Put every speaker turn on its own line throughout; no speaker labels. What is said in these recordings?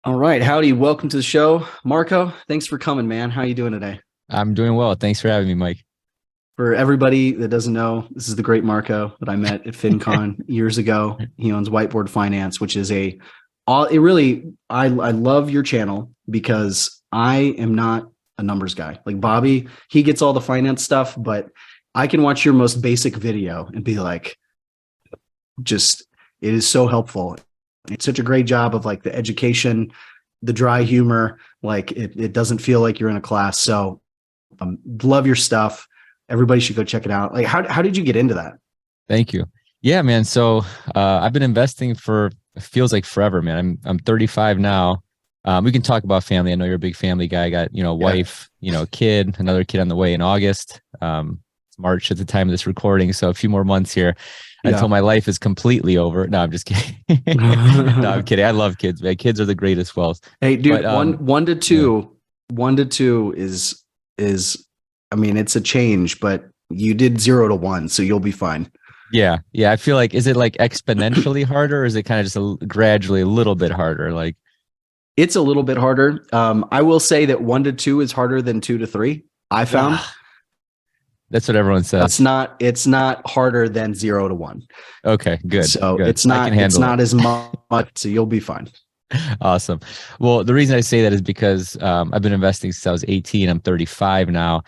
All right. Howdy. Welcome to the show. Marko, thanks for coming, man. How you doing today?
I'm doing well. Thanks for having me, Mike.
For everybody that doesn't know, this is the great Marko that I met at FinCon years ago. He owns Whiteboard Finance, which is I love your channel because I am not a numbers guy. Like Bobby, he gets all the finance stuff, but I can watch your most basic video and be like, just, it is so helpful. It's such a great job of like the education, the dry humor. Like it doesn't feel like you're in a class. So love your stuff. Everybody should go check it out. Like, how did you get into that?
Thank you. Yeah, man. So I've been investing for it feels like forever, man. I'm 35 now. We can talk about family. I know you're a big family guy. I got wife, kid, another kid on the way in August. It's March at the time of this recording, so a few more months here until my life is completely over. No, I'm just kidding. No, I'm kidding. I love kids, man. Kids are the greatest wealth.
Hey, dude, but, one to two, yeah. 1 to 2 is I mean, it's a change, but you did 0 to 1, so you'll be fine.
Yeah. I feel like, is it like exponentially harder, or is it kind of just gradually a little bit harder? Like,
it's a little bit harder. I will say that 1 to 2 is harder than 2 to 3. I found.
That's what everyone says.
It's not harder than 0 to 1.
Okay, good.
So
good.
it's not as much. So you'll be fine.
Awesome. Well, the reason I say that is because I've been investing since I was 18. I'm 35 now.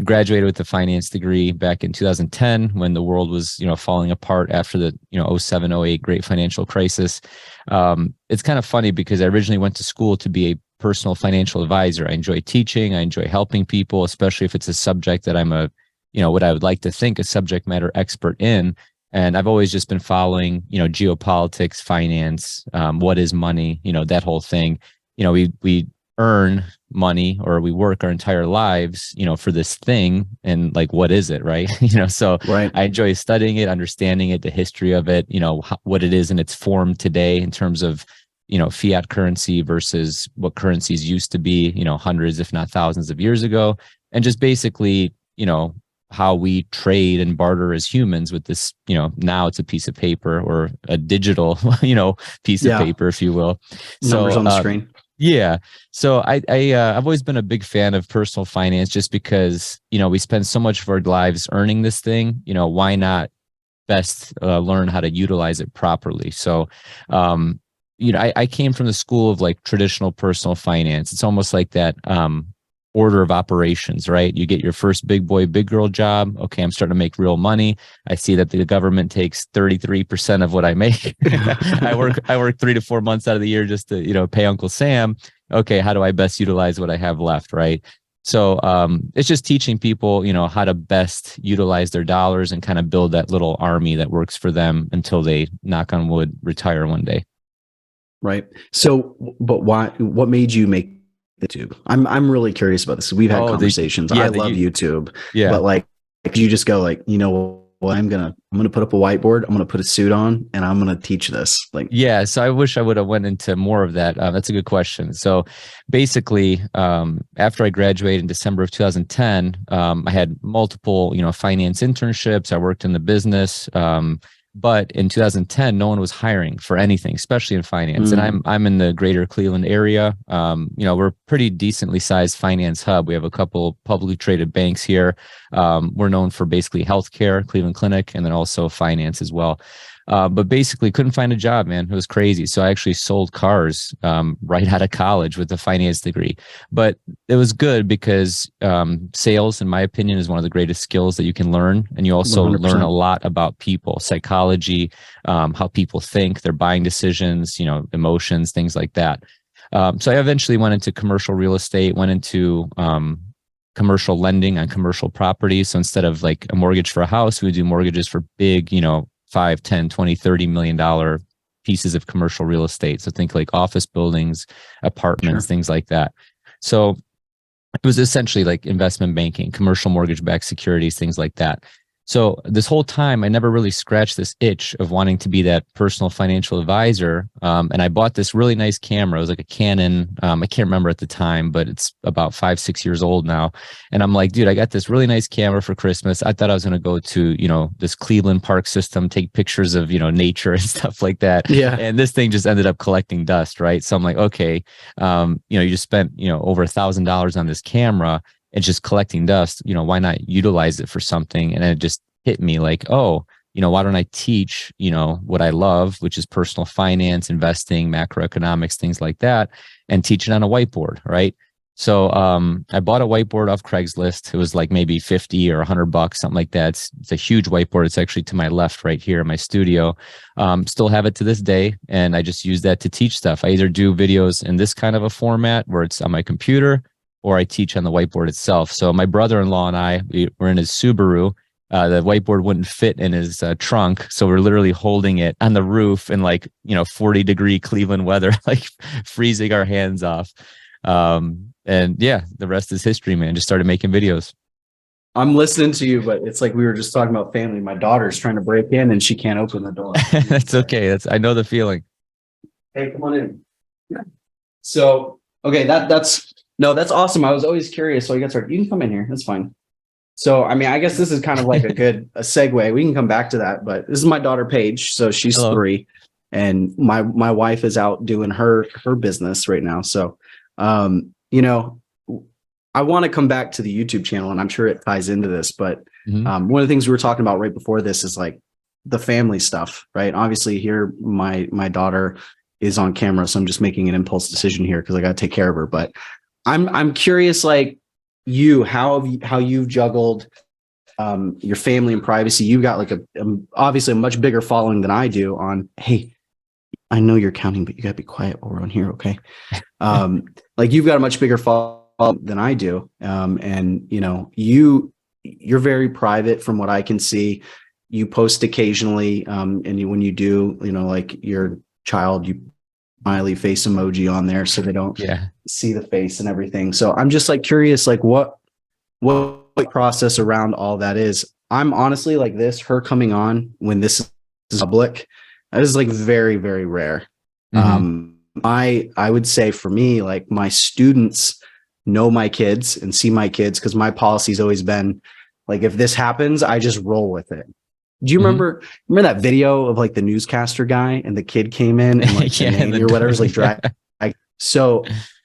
Graduated with a finance degree back in 2010 when the world was, falling apart after the, 07, 08 great financial crisis. It's kind of funny because I originally went to school to be a personal financial advisor. I enjoy teaching. I enjoy helping people, especially if it's a subject that I'm what I would like to think a subject matter expert in. And I've always just been following, geopolitics, finance, what is money, that whole thing. We earn money or we work our entire lives, for this thing. And like, what is it, right? So
right.
I enjoy studying it, understanding it, the history of it, what it is in its form today in terms of, fiat currency versus what currencies used to be, hundreds, if not thousands of years ago. And just basically, how we trade and barter as humans with this, now it's a piece of paper or a digital, piece of paper, if you will.
Numbers on the screen.
Yeah. So I've always been a big fan of personal finance just because, we spend so much of our lives earning this thing, why not best learn how to utilize it properly? So, I came from the school of like traditional personal finance. It's almost like that, order of operations, right? You get your first big boy, big girl job. Okay, I'm starting to make real money. I see that the government takes 33% of what I make. I work 3 to 4 months out of the year just to, pay Uncle Sam. Okay, how do I best utilize what I have left, right? So it's just teaching people, how to best utilize their dollars and kind of build that little army that works for them until they, knock on wood, retire one day.
Right. So, but what made you make YouTube? I'm really curious about this. We've had conversations. I love YouTube.
Yeah.
But like, you just go like, what I'm gonna put up a whiteboard. I'm gonna put a suit on, and I'm gonna teach this. Like,
yeah. So I wish I would have went into more of that. That's a good question. So basically, after I graduated in December of 2010, I had multiple, finance internships. I worked in the business. But in 2010, no one was hiring for anything, especially in finance. And I'm in the greater Cleveland area. We're a pretty decently sized finance hub. We have a couple publicly traded banks here. We're known for basically healthcare, Cleveland Clinic, and then also finance as well. But basically couldn't find a job, man. It was crazy. So I actually sold cars right out of college with a finance degree. But it was good because sales, in my opinion, is one of the greatest skills that you can learn. And you also
100%.
learn a lot about people, psychology, how people think, their buying decisions, emotions, things like that. So I eventually went into commercial real estate, went into commercial lending on commercial properties. So instead of like a mortgage for a house, we would do mortgages for big, 5, 10, 20, $30 million pieces of commercial real estate. So think like office buildings, apartments, things like that. So it was essentially like investment banking, commercial mortgage-backed securities, things like that. So this whole time, I never really scratched this itch of wanting to be that personal financial advisor. And I bought this really nice camera. It was like a Canon. I can't remember at the time, but it's about 5, 6 years old now. And I'm like, dude, I got this really nice camera for Christmas. I thought I was going to go to, this Cleveland park system, take pictures of, nature and stuff like that.
Yeah.
And this thing just ended up collecting dust, right? So I'm like, okay, you just spent, over $1,000 on this camera. It's just collecting dust, why not utilize it for something? And it just hit me like, oh, why don't I teach, what I love, which is personal finance, investing, macroeconomics, things like that, and teach it on a whiteboard, right? So I bought a whiteboard off Craigslist. It was like maybe 50 or $100, something like that. It's a huge whiteboard. It's actually to my left right here in my studio. Still have it to this day. And I just use that to teach stuff. I either do videos in this kind of a format where it's on my computer, or I teach on the whiteboard itself. So my brother-in-law and I, we were in his Subaru. The whiteboard wouldn't fit in his trunk. So we're literally holding it on the roof in 40-degree Cleveland weather, like freezing our hands off. And yeah, the rest is history, man. Just started making videos.
I'm listening to you, but it's like we were just talking about family. My daughter's trying to break in and she can't open the door.
That's okay. I know the feeling.
Hey, come on in. Yeah. So, okay, that's awesome. I was always curious. So you got started. You can come in here. That's fine. So, I mean, I guess this is kind of like a segue. We can come back to that, but this is my daughter, Paige. So she's
Hello.
3 and my wife is out doing her business right now. So, I want to come back to the YouTube channel and I'm sure it ties into this, but one of the things we were talking about right before this is like the family stuff, right? Obviously here, my daughter is on camera. So I'm just making an impulse decision here because I got to take care of her, but I'm curious, like how you've juggled your family and privacy. You got like obviously a much bigger following than I do on, hey, I know you're counting, but you gotta be quiet while we're on here. Okay. Like you've got a much bigger following than I do. And you're very private from what I can see. You post occasionally. And when you do, like your child, you smiley face emoji on there so they don't see the face and everything. So I'm just like curious, like what process around all that is. I'm honestly like this, her coming on when this is public, that is like very, very rare. I would say for me, like my students know my kids and see my kids because my policy's always been like, if this happens, I just roll with it. Do you remember that video of like the newscaster guy and the kid came in and like or whatever was like drag? So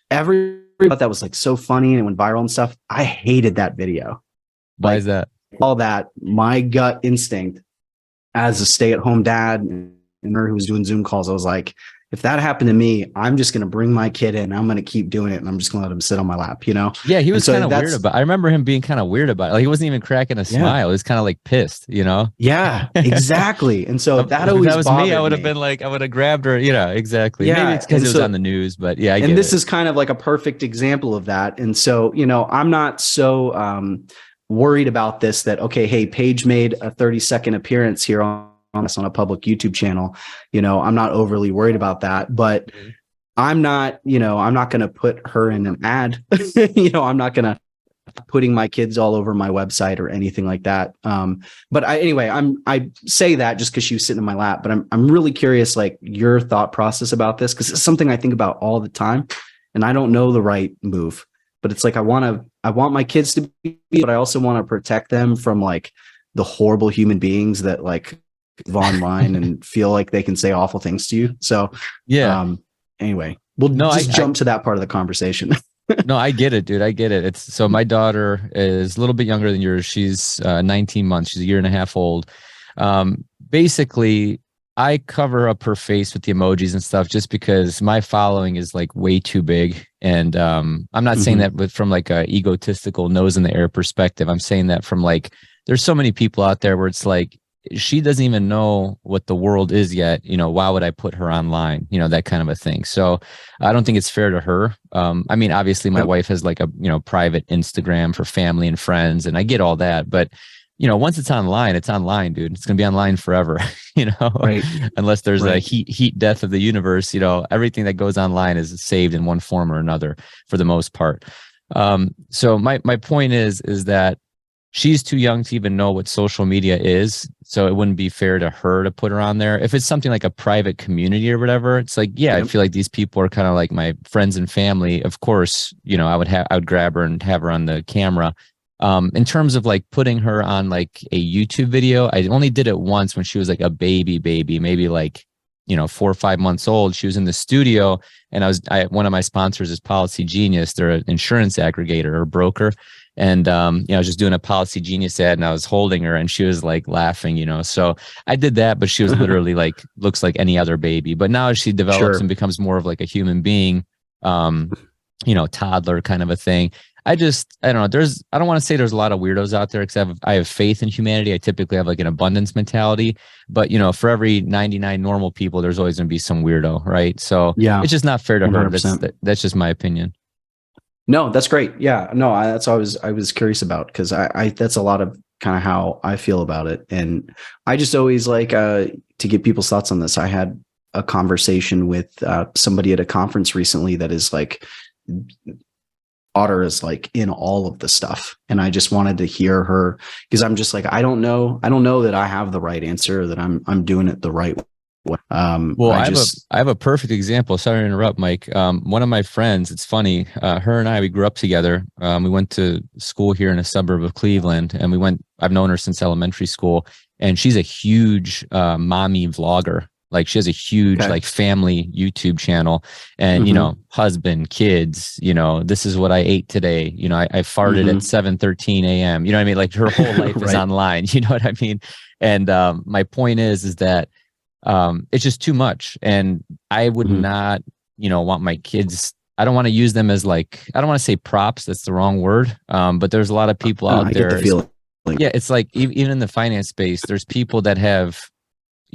everybody thought that was like so funny and it went viral and stuff. I hated that video.
Why is that?
All that, my gut instinct as a stay-at-home dad and her who was doing Zoom calls, I was like, if that happened to me, I'm just going to bring my kid in. I'm going to keep doing it. And I'm just going to let him sit on my lap,
Yeah, he was kind of weird about it. I remember him being kind of weird about it. Like he wasn't even cracking a smile. He was kind of like pissed,
Yeah, exactly. And so that always,
if that was me, I would have been like, I would have grabbed her. Exactly.
Yeah.
Maybe it's because it was on the news, but yeah.
And this is kind of like a perfect example of that. And so, I'm not so worried about this that, okay, hey, Paige made a 30-second appearance here on a public YouTube channel. I'm not overly worried about that, but I'm not going to put her in an ad. I'm not going to putting my kids all over my website or anything like that. But I say that just because she was sitting in my lap, but I'm really curious, like your thought process about this, because it's something I think about all the time and I don't know the right move, but it's like, I want my kids to be, but I also want to protect them from like the horrible human beings that like online and feel like they can say awful things to you. So anyway, we'll jump to that part of the conversation.
No, I get it, dude. I get it. So my daughter is a little bit younger than yours. She's 19 months. She's a year and a half old. Basically, I cover up her face with the emojis and stuff just because my following is like way too big. And I'm not saying that from like a egotistical nose in the air perspective. I'm saying that from like, there's so many people out there where it's like, she doesn't even know what the world is yet. Why would I put her online? That kind of a thing. So I don't think it's fair to her. I mean, obviously my wife has like a, private Instagram for family and friends, and I get all that, but once it's online, dude. It's going to be online forever,
right.
Unless there's a heat death of the universe, everything that goes online is saved in one form or another for the most part. So my point is that she's too young to even know what social media is. So it wouldn't be fair to her to put her on there. If it's something like a private community or whatever, it's like, yeah, I feel like these people are kind of like my friends and family. Of course, I would grab her and have her on the camera. In terms of like putting her on like a YouTube video, I only did it once when she was like a baby, maybe like, 4 or 5 months old. She was in the studio, and one of my sponsors is Policy Genius. They're an insurance aggregator or broker. And, I was just doing a Policy Genius ad, and I was holding her, and she was like laughing, so I did that, but she was literally like, looks like any other baby. But now as she develops and becomes more of like a human being, toddler kind of a thing. I don't know. I don't want to say there's a lot of weirdos out there, because I have faith in humanity. I typically have like an abundance mentality, but for every 99 normal people, there's always going to be some weirdo, right? So it's just not fair to her. That's just my opinion.
No, that's great. Yeah, no, that's always I was curious about, because I that's a lot of kind of how I feel about it, and I just always like to get people's thoughts on this. I had a conversation with somebody at a conference recently that is like, daughter is like in all of the stuff, and I just wanted to hear her, because I'm just like, I don't know that I have the right answer, that I'm doing it the right way.
Well, I have a perfect example. Sorry to interrupt, Mike. One of my friends, it's funny, her and I, we grew up together. We went to school here in a suburb of Cleveland, and I've known her since elementary school, and she's a huge mommy vlogger. Like, she has a huge like family YouTube channel, and husband, kids, this is what I ate today. I farted at 7:13 a.m. You know what I mean? Like, her whole life is online. You know what I mean? And my point is that it's just too much, and I would not, want my kids. I don't want to use them as like, I don't want to say props. That's the wrong word. But there's a lot of people out there. Yeah, it's like even in the finance space, there's people that have,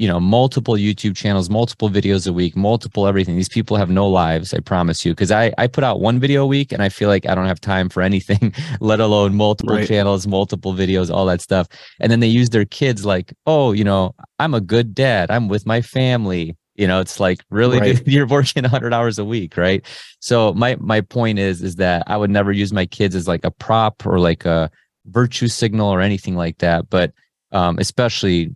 multiple YouTube channels, multiple videos a week, multiple everything. These people have no lives, I promise you. Because I put out one video a week, and I feel like I don't have time for anything, let alone multiple channels, multiple videos, all that stuff. And then they use their kids like, oh, I'm a good dad, I'm with my family. It's like, really, dude, you're working 100 hours a week, right? So my point is that I would never use my kids as like a prop or like a virtue signal or anything like that. But especially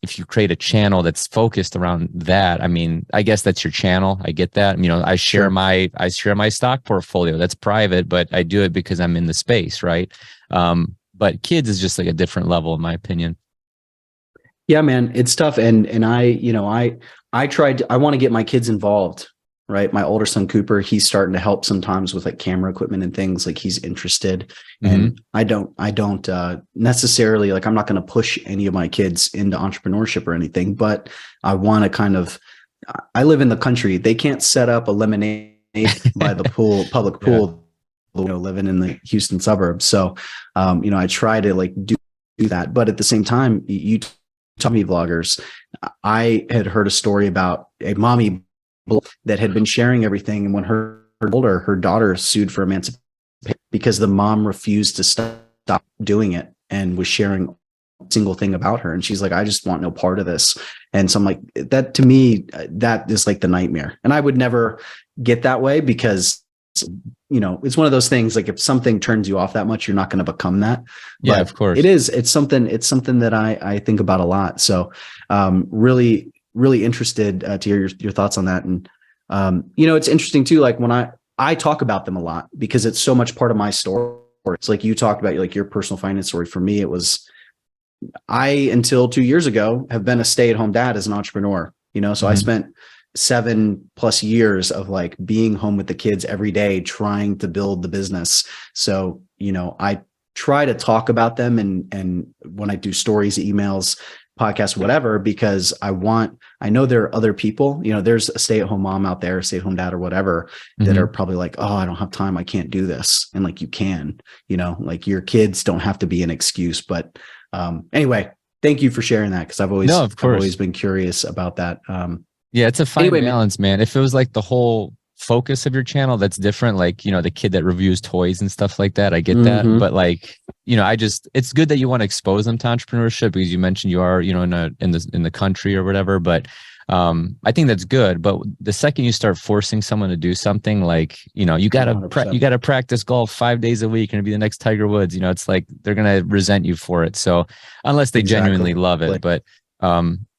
if you create a channel that's focused around that, I mean, I guess that's your channel. I get that. I share my stock portfolio. That's private, but I do it because I'm in the space, right? But kids is just like a different level, in my opinion.
Yeah, man, it's tough. And I want to get my kids involved, right? My older son, Cooper, he's starting to help sometimes with like camera equipment and things. Like, he's interested, and I don't necessarily, like, I'm not going to push any of my kids into entrepreneurship or anything, but I want to kind of, I live in the country. They can't set up a lemonade by the pool, public pool, living in the Houston suburbs. So, I try to like do that, but at the same time, you mommy vloggers. I had heard a story about a mommy that had been sharing everything, and when her daughter sued for emancipation because the mom refused to stop doing it and was sharing a single thing about her, and she's like, I just want no part of this. And so I'm like, that to me, that is like the nightmare, and I would never get that way, because it's one of those things, like, if something turns you off that much, you're not going to become that.
Yeah,
but
of course.
It's something that I think about a lot. So really interested to hear your thoughts on that. And it's interesting too, like, when I talk about them a lot, because it's so much part of my story. It's like you talked about, like, your personal finance story. For me, it was, until 2 years ago, have been a stay-at-home dad as an entrepreneur, so I spent 7+ years of like being home with the kids every day, trying to build the business. So, I try to talk about them, and when I do stories, emails, podcasts, whatever, because I know there are other people, there's a stay-at-home mom out there, stay-at-home dad or whatever, that are probably like, oh, I don't have time, I can't do this. And like, you can, like, your kids don't have to be an excuse. But anyway, thank you for sharing that, because I've always been curious about that.
Yeah, it's a fine balance, man. If it was like the whole focus of your channel, that's different. Like, the kid that reviews toys and stuff like that, I get that. But like, it's good that you want to expose them to entrepreneurship, because you mentioned you are, in the country or whatever. But I think that's good. But the second you start forcing someone to do something like, you gotta practice golf 5 days a week and be the next Tiger Woods, it's like they're gonna resent you for it. So unless they genuinely love it, but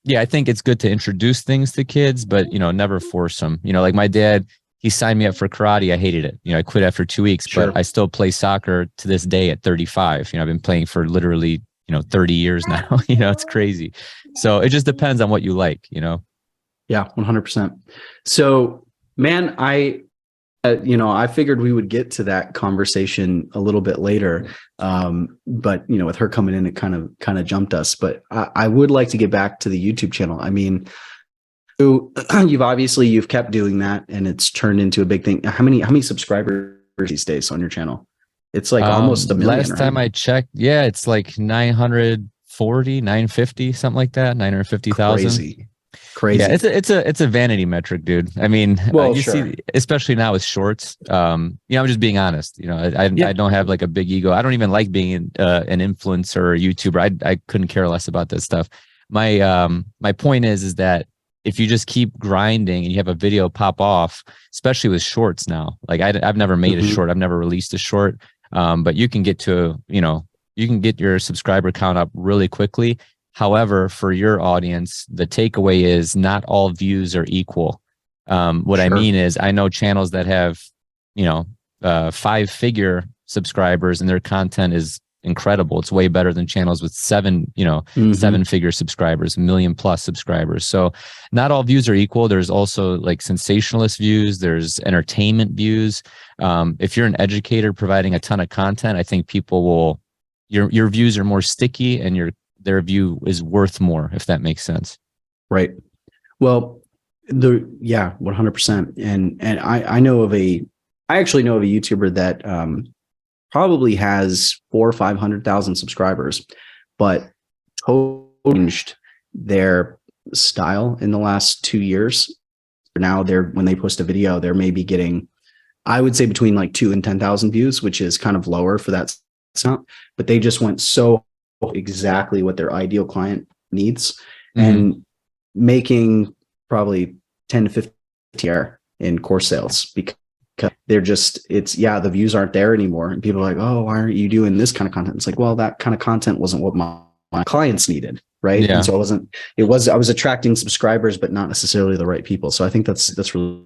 yeah, I think it's good to introduce things to kids, but never force them. Like my dad, he signed me up for karate. I hated it. I quit after 2 weeks, but I still play soccer to this day at 35. I've been playing for literally 30 years now. It's crazy. So it just depends on what you like.
Yeah, 100%. So, man, I figured we would get to that conversation a little bit later, but with her coming in, it kind of jumped us. But I would like to get back to the YouTube channel. I mean, so you've kept doing that, and it's turned into a big thing. How many subscribers these days on your channel? It's like almost a million.
Last time I checked, yeah, it's like 940, 950, something like that, 950,000. Crazy. Yeah, it's a vanity metric, dude. I mean, see, especially now with shorts. I'm just being honest. I don't have like a big ego. I don't even like being an influencer or YouTuber. I couldn't care less about this stuff. My point is that if you just keep grinding and you have a video pop off, especially with shorts now, like I've never made a short, I've never released a short, but you can get your subscriber count up really quickly. However, for your audience, the takeaway is not all views are equal. What I mean is, I know channels that have, 5-figure subscribers and their content is incredible. It's way better than channels with 7-figure subscribers, 1 million+ subscribers. So not all views are equal. There's also like sensationalist views. There's entertainment views. If you're an educator providing a ton of content, I think people your views are more sticky, and their view is worth more, if that makes sense.
Right. Well, 100%. And I actually know of a YouTuber that probably has 400,000 or 500,000 subscribers, but changed their style in the last 2 years. Now when they post a video, they're maybe getting, I would say, between like 2,000 and 10,000 views, which is kind of lower for that sound, but they just went so exactly what their ideal client needs, and making probably 10 to 50 in course sales, because they're just, the views aren't there anymore. And people are like, oh, why aren't you doing this kind of content? It's like, well, that kind of content wasn't what my clients needed. Right. Yeah. And so I was attracting subscribers, but not necessarily the right people. So I think that's really,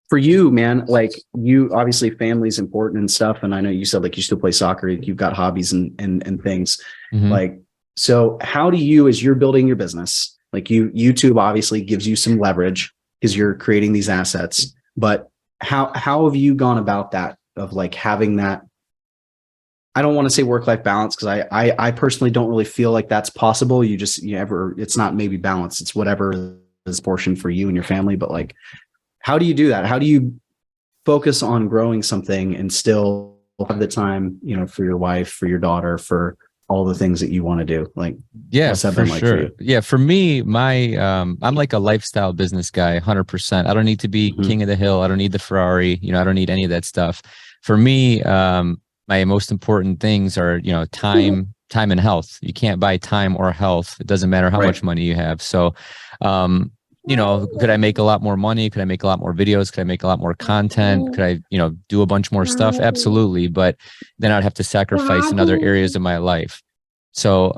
for you, man, like, you obviously, family's important and stuff. And I know you said like you still play soccer, you've got hobbies and things. Like, so how do you, as you're building your business, like YouTube obviously gives you some leverage because you're creating these assets, but how have you gone about that, of like having that, I don't want to say work-life balance, because I personally don't really feel like that's possible. It's not maybe balance, it's whatever is portion for you and your family, but like, how do you do that? How do you focus on growing something and still have the time, for your wife, for your daughter, for all the things that you want to do? Like, what's that been like for you?
Yeah, for me, I'm like a lifestyle business guy, 100%. I don't need to be king of the hill. I don't need the Ferrari. I don't need any of that stuff. For me, my most important things are, time and health. You can't buy time or health. It doesn't matter how much money you have. So, could I make a lot more money? Could I make a lot more videos? Could I make a lot more content? Could I, do a bunch more stuff? Absolutely. But then I'd have to sacrifice in other areas of my life. So,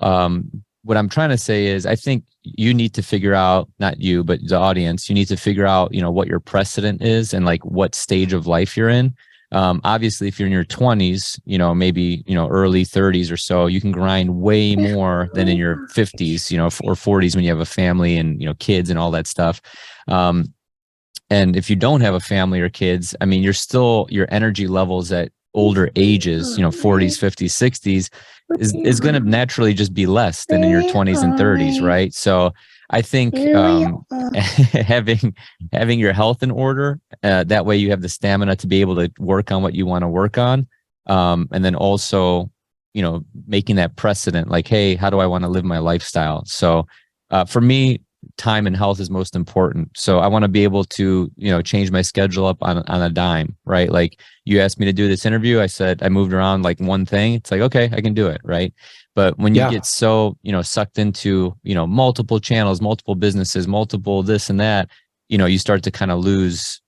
what I'm trying to say is, I think you need to figure out, not you, but the audience, you need to figure out, what your precedent is and like what stage of life you're in. Obviously, if you're in your 20s, maybe, early 30s or so, you can grind way more than in your 50s, or 40s, when you have a family and, kids and all that stuff. And if you don't have a family or kids, I mean, your energy levels at older ages, 40s, 50s, 60s is going to naturally just be less than in your 20s and 30s. Right. So I think having your health in order, that way you have the stamina to be able to work on what you want to work on. And then also, making that precedent, like, hey, how do I want to live my lifestyle? So for me, time and health is most important. So I want to be able to, change my schedule up on a dime, right? Like, you asked me to do this interview. I said, I moved around like one thing. It's like, okay, I can do it. Right. But when you
Yeah.
get so, sucked into, multiple channels, multiple businesses, multiple this and that, you start to kind of lose,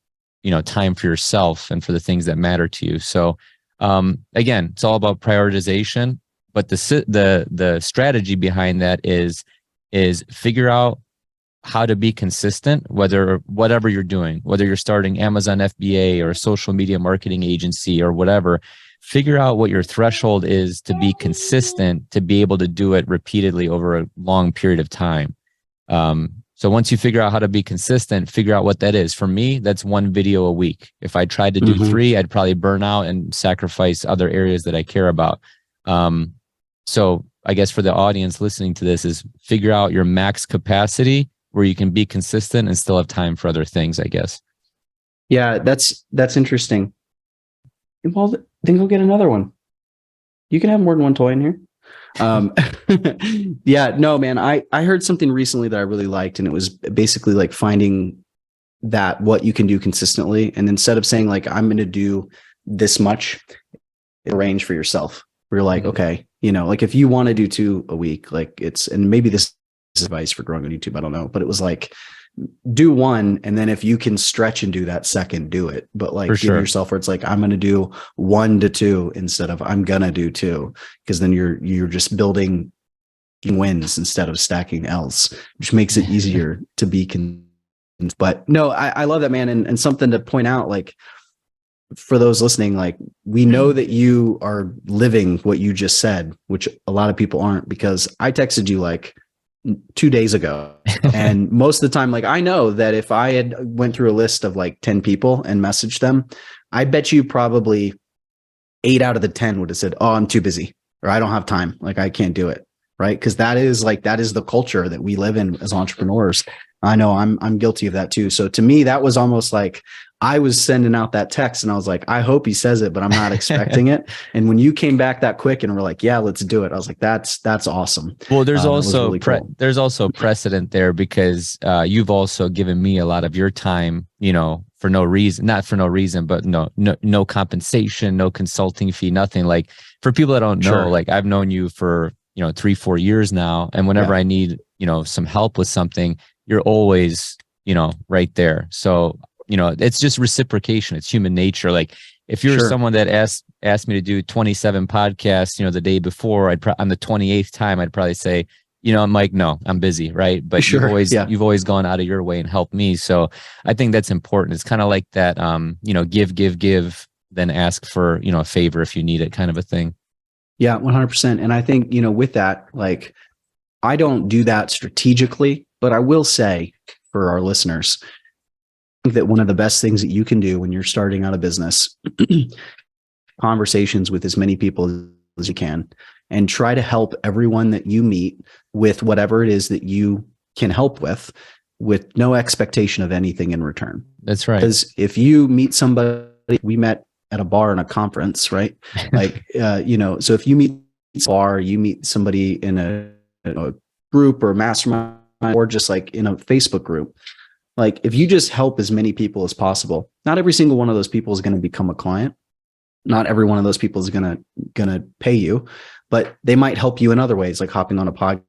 time for yourself and for the things that matter to you. So, again, it's all about prioritization, but the strategy behind that is figure out how to be consistent, whatever you're doing, whether you're starting Amazon FBA or a social media marketing agency or whatever. Figure out what your threshold is to be consistent, to be able to do it repeatedly over a long period of time. So once you figure out how to be consistent, figure out what that is. For me, that's 1 video a week. If I tried to do 3, I'd probably burn out and sacrifice other areas that I care about. So I guess for the audience listening to this is figure out your max capacity where you can be consistent and still have time for other things, I guess.
Yeah, that's interesting. Well, then go get another one. You can have more than one toy in here. Yeah, no, man, I heard something recently that I really liked, and it was basically like finding that what you can do consistently. And instead of saying like, I'm going to do this much, arrange for yourself. Where you're like, okay, like if you want to do 2 a week, like and maybe this is advice for growing on YouTube, I don't know, but it was like, do 1, and then if you can stretch and do that second, do it. But like give yourself where it's like, I'm going to do 1 to 2 instead of I'm going to do 2, because then you're just building wins instead of stacking L's, which makes it easier to be but no, I love that, man. And something to point out, like for those listening, like we know that you are living what you just said, which a lot of people aren't, because I texted you like 2 days ago. And most of the time, like I know that if I had went through a list of like 10 people and messaged them, I bet you probably 8 out of the 10 would have said, oh, I'm too busy, or I don't have time. Like I can't do it. Right. Cause that is the culture that we live in as entrepreneurs. I know I'm guilty of that too. So to me, that was almost like I was sending out that text and I was like, I hope he says it, but I'm not expecting it. And when you came back that quick and were like, yeah, let's do it, I was like, that's awesome.
Well, there's also
really cool.
There's also precedent there, because you've also given me a lot of your time, for no reason, not for no reason, but no compensation, no consulting fee, nothing. Like for people that don't know, like I've known you for 3-4 years now, and whenever I need some help with something, you're always right there. So it's just reciprocation. It's human nature. Like if you're someone that asked me to do 27 podcasts, the day before, on the 28th time, I'd probably say, Mike, no, I'm busy. Right. But you've always gone out of your way and helped me. So I think that's important. It's kind of like that, give, then ask for, a favor if you need it, kind of a thing.
Yeah, 100%. And I think, with that, like, I don't do that strategically, but I will say for our listeners, I think that one of the best things that you can do when you're starting out a business, conversations with as many people as you can, and try to help everyone that you meet with whatever it is that you can help with no expectation of anything in return.
That's right.
Because if you meet somebody, we met at a bar in a conference, right? Like, so if you meet a bar, you meet somebody in a group or a mastermind, or just like in a Facebook group, like if you just help as many people as possible, not every single one of those people is going to become a client. Not every one of those people is going to pay you, but they might help you in other ways, like hopping on a podcast.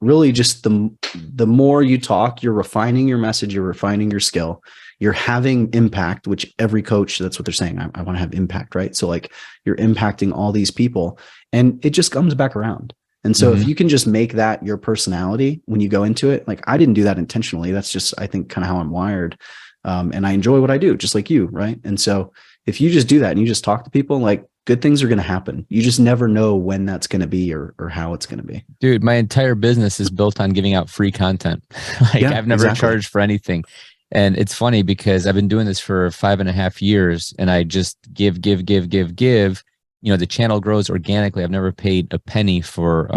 Really, just the more you talk, you're refining your message, you're refining your skill, you're having impact, which every coach, that's what they're saying. I want to have impact, right? So like you're impacting all these people, and it just comes back around. And so if you can just make that your personality when you go into it, like I didn't do that intentionally. That's just, I think, kind of how I'm wired. And I enjoy what I do, just like you, right? And so if you just do that and you just talk to people, like good things are going to happen. You just never know when that's going to be or how it's going to be.
Dude, my entire business is built on giving out free content. I've never charged for anything. And it's funny because I've been doing this for 5.5 years, and I just give. The channel grows organically. I've never paid a penny for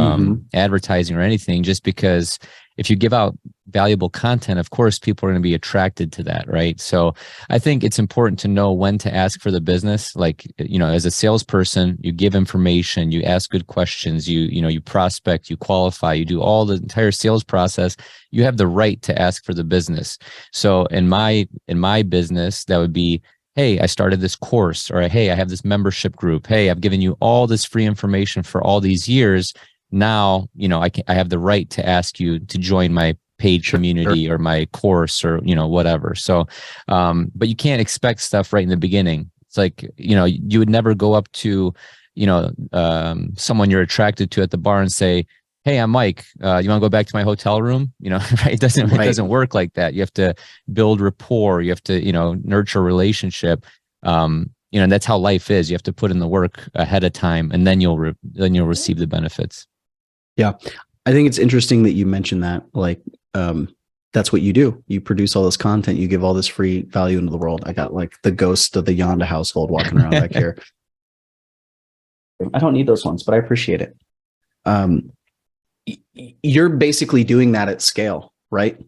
advertising or anything, just because if you give out valuable content, of course, people are going to be attracted to that, right? So I think it's important to know when to ask for the business. Like, as a salesperson, you give information, you ask good questions, you prospect, you qualify, you do all the entire sales process. You have the right to ask for the business. So in my business, that would be, hey, I started this course, or hey, I have this membership group. Hey, I've given you all this free information for all these years. Now, I have the right to ask you to join my paid community or my course or, whatever. So, but you can't expect stuff right in the beginning. It's like, you would never go up to, someone you're attracted to at the bar and say, hey, I'm Mike. You want to go back to my hotel room? Right? It doesn't work like that. You have to build rapport. You have to, nurture a relationship. And that's how life is. You have to put in the work ahead of time, and then you'll receive the benefits.
Yeah. I think it's interesting that you mentioned that, like, that's what you do. You produce all this content, you give all this free value into the world. I got like the ghost of the Yonda household walking around back here. I don't need those ones, but I appreciate it. You're basically doing that at scale, right?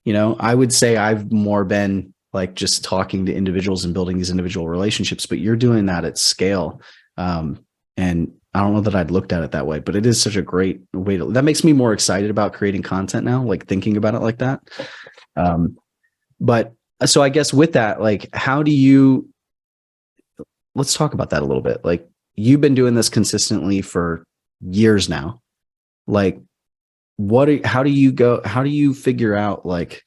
I would say I've more been like just talking to individuals and building these individual relationships, but you're doing that at scale. And I don't know that I'd looked at it that way, but it is such a great way that makes me more excited about creating content now, like thinking about it like that. But so I guess with that, like, let's talk about that a little bit. Like, you've been doing this consistently for years now. Like, how do you figure out like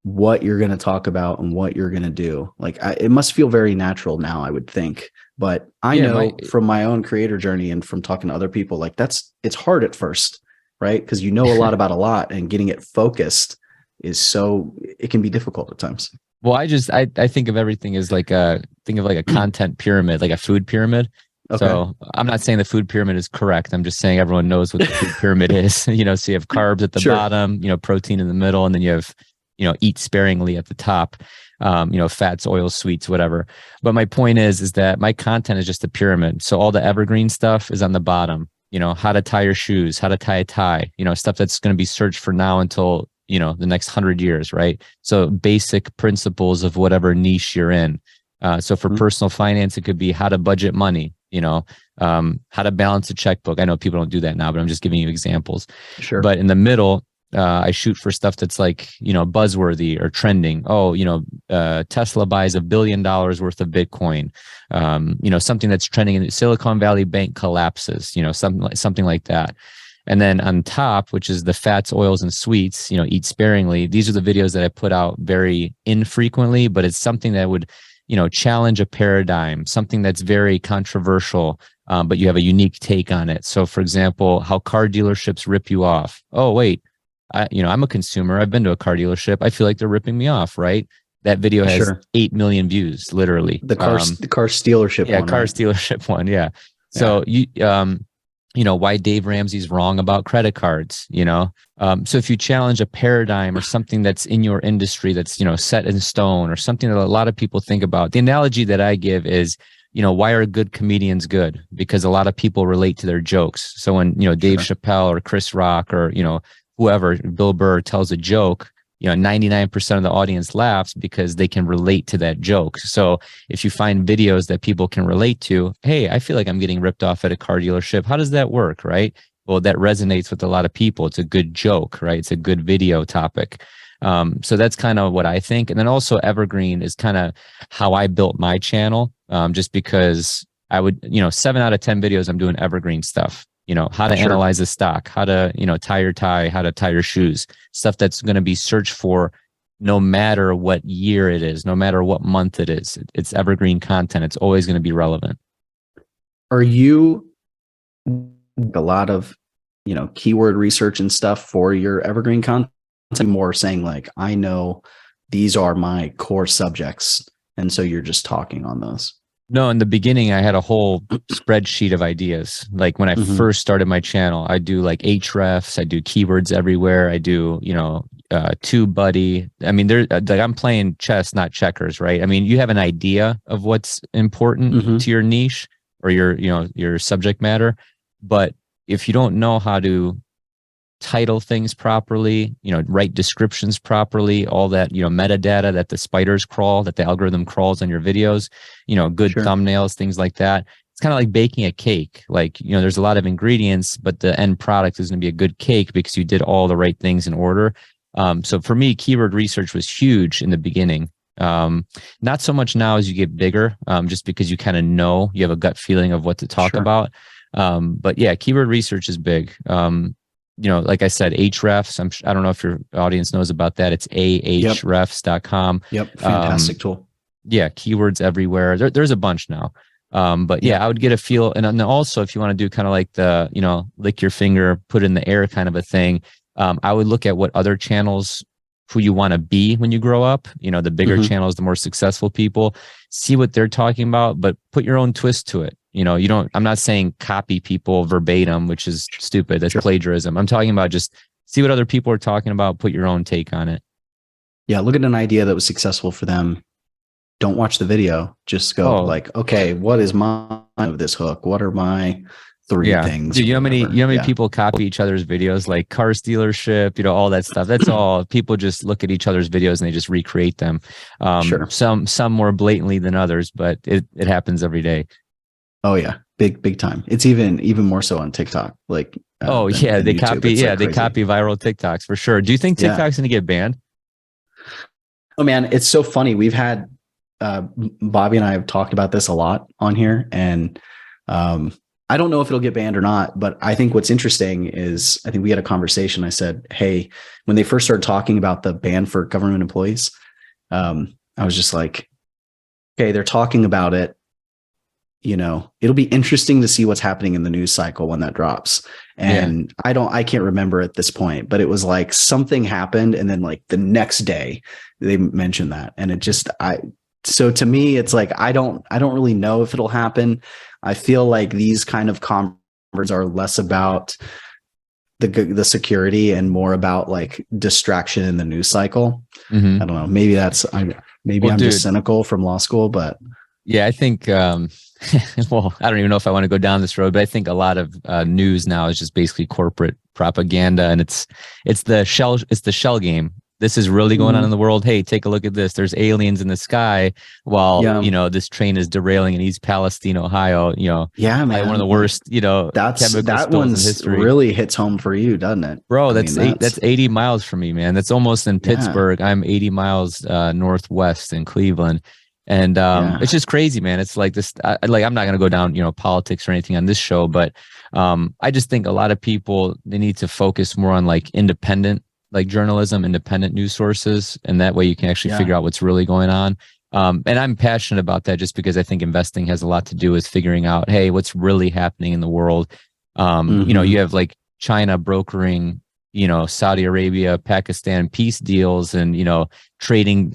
what you're going to talk about and what you're going to do? Like, it must feel very natural now, I would think. But I know from my own creator journey and from talking to other people, like it's hard at first, right? Because a lot about a lot, and getting it focused it can be difficult at times.
Well, I think of everything as like a content pyramid, like a food pyramid. Okay. So I'm not saying the food pyramid is correct. I'm just saying everyone knows what the food pyramid is. So you have carbs at the bottom, protein in the middle, and then you have, eat sparingly at the top. Fats, oils, sweets, whatever. But my point is that my content is just a pyramid. So all the evergreen stuff is on the bottom, how to tie your shoes, how to tie a tie, stuff that's going to be searched for now until, the next 100 years, right? So basic principles of whatever niche you're in. So for personal finance, it could be how to budget money, how to balance a checkbook. I know people don't do that now, but I'm just giving you examples. Sure. But in the middle, I shoot for stuff that's like, buzzworthy or trending. Tesla buys $1 billion worth of Bitcoin. Something that's trending in Silicon Valley Bank collapses, something like that. And then on top, which is the fats, oils, and sweets, eat sparingly. These are the videos that I put out very infrequently, but it's something that would, challenge a paradigm, something that's very controversial, but you have a unique take on it. So for example, how car dealerships rip you off. Oh, wait. I'm a consumer. I've been to a car dealership. I feel like they're ripping me off, right? That video has 8 million views, literally.
The car dealership one.
Car dealership one, yeah. So why Dave Ramsey's wrong about credit cards, So if you challenge a paradigm or something that's in your industry that's, set in stone, or something that a lot of people think about, the analogy that I give is, why are good comedians good? Because a lot of people relate to their jokes. So when, Dave Chappelle or Chris Rock or, whoever, Bill Burr tells a joke, 99% of the audience laughs because they can relate to that joke. So if you find videos that people can relate to, hey, I feel like I'm getting ripped off at a car dealership. How does that work, right? Well, that resonates with a lot of people. It's a good joke, right? It's a good video topic. So that's kind of what I think. And then also evergreen is kind of how I built my channel, just because I would, 7 out of 10 videos, I'm doing evergreen stuff. How to analyze a stock, how to, tie your tie, how to tie your shoes, stuff that's going to be searched for no matter what year it is, no matter what month it is. It's evergreen content. It's always going to be relevant.
Are you a lot of, keyword research and stuff for your evergreen content? More saying like, I know these are my core subjects, and so you're just talking on those.
No, in the beginning, I had a whole spreadsheet of ideas. Like when I first started my channel, I do like Hrefs, I do keywords everywhere. I do, TubeBuddy. I mean, like I'm playing chess, not checkers, right? I mean, you have an idea of what's important to your niche or your subject matter. But if you don't know how to title things properly, write descriptions properly, all that, metadata that the spiders crawl, that the algorithm crawls on your videos, good thumbnails, things like that. It's kind of like baking a cake. Like, there's a lot of ingredients, but the end product is going to be a good cake because you did all the right things in order. So for me, keyword research was huge in the beginning. Not so much now as you get bigger, just because you kind of know, you have a gut feeling of what to talk about. But yeah, keyword research is big. Like I said, Ahrefs, I don't know if your audience knows about that. It's ahrefs.com.
Yep. Fantastic tool.
Yeah. Keywords everywhere. There's a bunch now. But yeah, I would get a feel. And then also, if you want to do kind of like the, lick your finger, put in the air kind of a thing, I would look at what other channels, who you want to be when you grow up, the bigger channels, the more successful people, see what they're talking about, but put your own twist to it. I'm not saying copy people verbatim, which is stupid. That's plagiarism. I'm talking about just see what other people are talking about, put your own take on it.
Yeah. Look at an idea that was successful for them. Don't watch the video. Just go okay, what is my of this hook? What are my three things?
Dude, you know how many people copy each other's videos, like Cars Dealership, all that stuff. That's all. People just look at each other's videos and they just recreate them. Some more blatantly than others, but it happens every day.
Oh yeah. Big time. It's even more so on TikTok. Like,
they copy. They copy viral TikToks for sure. Do you think TikTok's going to get banned?
Oh man, it's so funny. We've had, Bobby and I have talked about this a lot on here, and I don't know if it'll get banned or not, but I think what's interesting is I think we had a conversation. I said, hey, when they first started talking about the ban for government employees, I was just like, okay, they're talking about it. It'll be interesting to see what's happening in the news cycle when that drops. And I can't remember at this point, but it was like something happened. And then like the next day they mentioned that. And it just, so to me, it's like, I don't really know if it'll happen. I feel like these kind of conferences are less about the security and more about like distraction in the news cycle. I don't know. Maybe I'm just cynical from law school, but
yeah, I think, well, I don't even know if I want to go down this road, but I think a lot of news now is just basically corporate propaganda, and it's the shell game. This is really going on in the world. Hey, take a look at this. There's aliens in the sky while, this train is derailing in East Palestine, Ohio,
man,
one of the worst,
that one's in history. Really hits home for you, doesn't it?
Bro, that's 80 miles from me, man. That's almost in Pittsburgh. I'm 80 miles northwest in Cleveland. And it's just crazy, man. It's like this, I'm not going to go down, politics or anything on this show, but I just think a lot of people, they need to focus more on like independent, like journalism, independent news sources. And that way you can actually figure out what's really going on. And I'm passionate about that just because I think investing has a lot to do with figuring out, hey, what's really happening in the world. You have like China brokering, Saudi Arabia, Pakistan peace deals and, trading,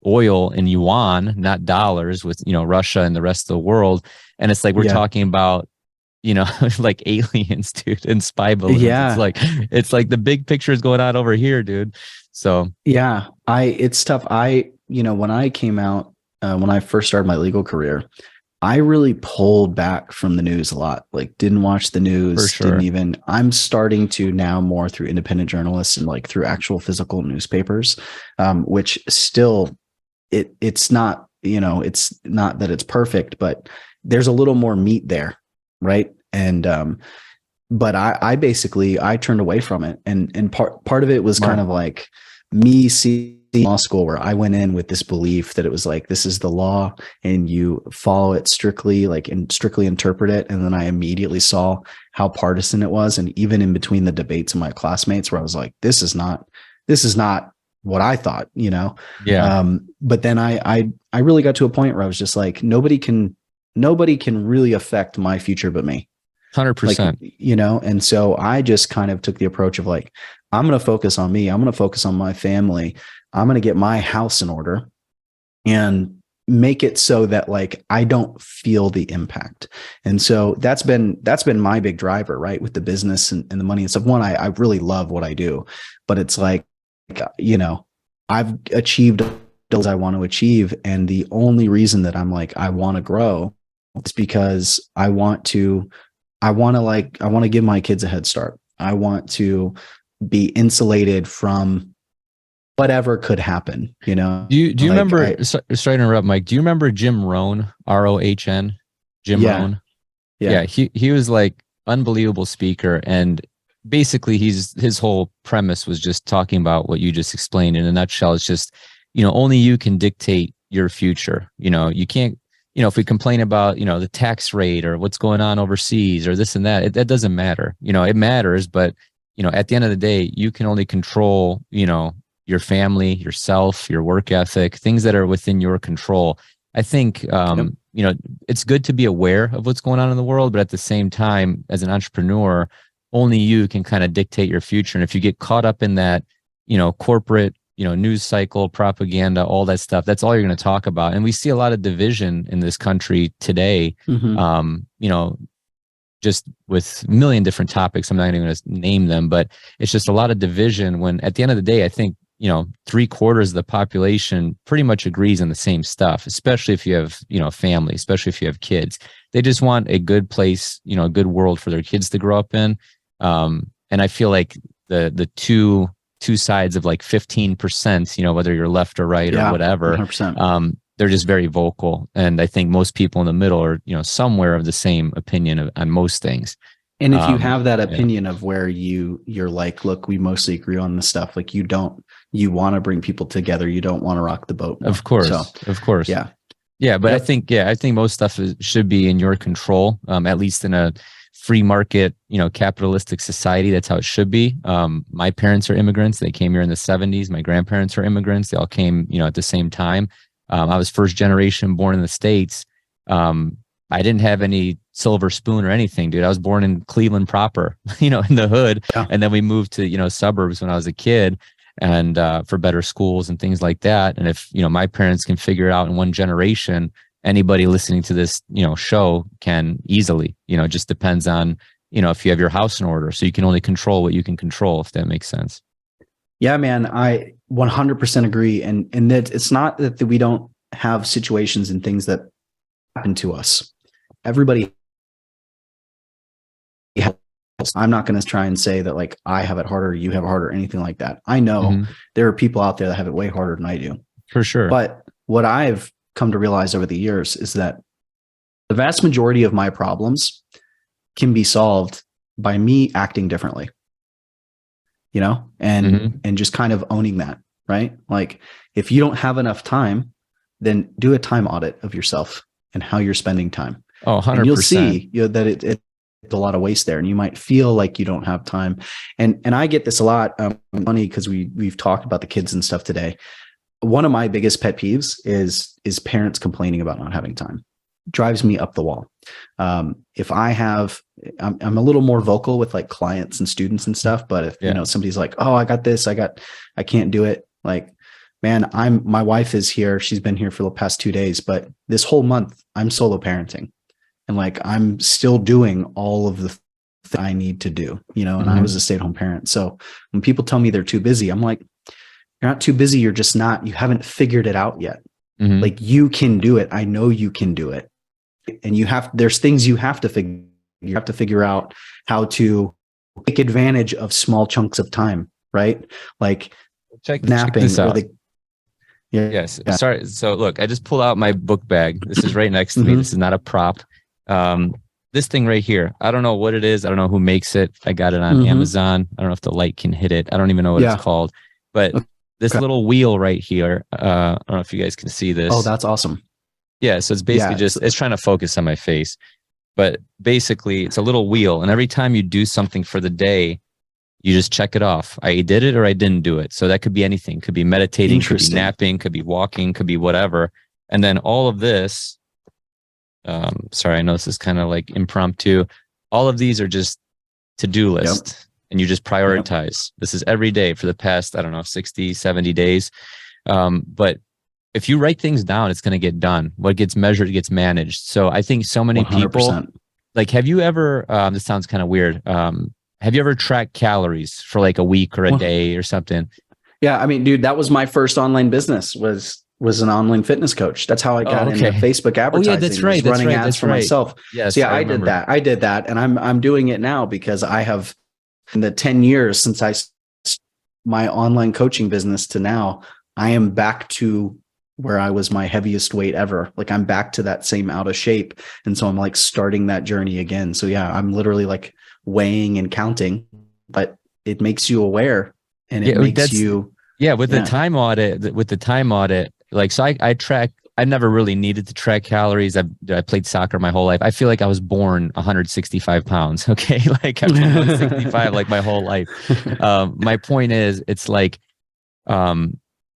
oil in yuan, not dollars, with Russia and the rest of the world. And it's like we're talking about like aliens, dude, and spy balloons. It's like the big picture is going on over here, dude. So it's tough. When I came out, when I first started my legal career, I really pulled back from the news a lot. Like didn't watch the news. For sure. I'm starting to now more through independent journalists and like through actual physical newspapers, which still it's not, it's not that it's perfect, but there's a little more meat there. Right. And, but I basically turned away from it. And part of it was kind of like me seeing law school where I went in with this belief that it was like, this is the law and you follow it strictly, and strictly interpret it. And then I immediately saw how partisan it was. And even in between the debates of my classmates where I was like, this is not what I thought, but then I really got to a point where I was just like, nobody can really affect my future but me. 100%.
And so I just kind of took the approach of like, I'm going to focus on me. I'm going to focus on my family. I'm going to get my house in order and make it so that like, I don't feel the impact. And so that's been my big driver, right? With the business and the money and stuff. One, I really love what I do, but it's like, I've achieved those I want to achieve. And the only reason that I'm like, I want to grow is because I want to give my kids a head start. I want to be insulated from whatever could happen, Do
you remember, sorry to interrupt, Mike, do you remember Jim Rohn, Rohn? Jim Rohn? Yeah. He was like unbelievable speaker. And basically his whole premise was just talking about what you just explained in a nutshell. It's just only you can dictate your future. You can't, if we complain about, the tax rate or what's going on overseas or this and that, that doesn't matter. It matters, but, at the end of the day, you can only control, your family, yourself, your work ethic, things that are within your control. I think, it's good to be aware of what's going on in the world, but at the same time, as an entrepreneur, only you can kind of dictate your future. And if you get caught up in that, corporate, news cycle, propaganda, all that stuff, that's all you're going to talk about. And we see a lot of division in this country today, just with a million different topics. I'm not even going to name them, but it's just a lot of division when at the end of the day, I think, 3/4 of the population pretty much agrees on the same stuff, especially if you have, family, especially if you have kids. They just want a good place, a good world for their kids to grow up in. And I feel like the two sides of like 15%, whether you're left or right or whatever,
100%.
They're just very vocal. And I think most people in the middle are, somewhere of the same opinion on most things.
And if you have that opinion of where you're like, look, we mostly agree on this stuff, like you want to bring people together. You don't want to rock the boat more.
Of course.
So,
of course.
Yeah.
Yeah. But I think most stuff should be in your control, at least in a free market, capitalistic society. That's how it should be. My parents are immigrants. They came here in the 70s. My grandparents are immigrants. They all came, at the same time. I was first generation born in the States. I didn't have any silver spoon or anything, dude. I was born in Cleveland proper, in the hood. Yeah. And then we moved to, suburbs when I was a kid and for better schools and things like that. And if, my parents can figure it out in one generation, anybody listening to this, show can easily, it just depends on, if you have your house in order. So you can only control what you can control, if that makes sense.
Yeah, man, I 100% agree. And that it's not that we don't have situations and things that happen to us. Everybody has. I'm not going to try and say that like I have it harder, you have it harder, anything like that. I know there are people out there that have it way harder than I do.
For sure.
But what I've come to realize over the years is that the vast majority of my problems can be solved by me acting differently, and just kind of owning that, right? Like if you don't have enough time, then do a time audit of yourself and how you're spending time.
Oh, 100%.
And you'll see that it's a lot of waste there, and you might feel like you don't have time. And I get this a lot. Funny because we've talked about the kids and stuff today. One of my biggest pet peeves is parents complaining about not having time. It drives me up the wall. If I'm a little more vocal with like clients and students and stuff, but if somebody's like, oh, I got this, I can't do it. Like, man, my wife is here. She's been here for the past 2 days, but this whole month I'm solo parenting, and like I'm still doing all of the things I need to do, and I was a stay-at-home parent. So when people tell me they're too busy, I'm like, you're not too busy. You're just not, you haven't figured it out yet. Like you can do it. I know you can do it. And there's things you have to figure. You have to figure out how to take advantage of small chunks of time, right? Like napping.
Check this out. Yes. Yeah. Sorry. So look, I just pulled out my book bag. This is right next to me. This is not a prop. This thing right here, I don't know what it is. I don't know who makes it. I got it on Amazon. I don't know if the light can hit it. I don't even know what it's called, but this little wheel right here. I don't know if you guys can see this.
Oh, that's awesome.
Yeah. So it's basically it's trying to focus on my face, but basically it's a little wheel. And every time you do something for the day, you just check it off. I did it or I didn't do it. So that could be anything. Could be meditating, could be napping, could be walking, could be whatever. And then all of this, sorry, I know this is kind of like impromptu. All of these are just to-do list. And you just prioritize. This is every day for the past, 60, 70 days. But if you write things down, it's going to get done. What gets measured gets managed. So I think so many 100%. People, like, have you ever, this sounds kind of weird. Have you ever tracked calories for like a week or a day or something?
Yeah. I mean, dude, that was my first online business was an online fitness coach. That's how I got into Facebook advertising.
Oh, yeah, that's right.
Running ads for myself.
Yes.
So yeah, I did that. I did that. And I'm doing it now because I have, in the 10 years since my online coaching business to now, I am back to where I was my heaviest weight ever. Like I'm back to that same out of shape. And so I'm like starting that journey again. So yeah, I'm literally like weighing and counting, but it makes you aware and it makes you
Yeah, with the time audit, like, so I track, I never really needed to track calories. I played soccer my whole life. I feel like I was born 165 pounds. Okay. Like I've been 165 like my whole life. My point is, it's like,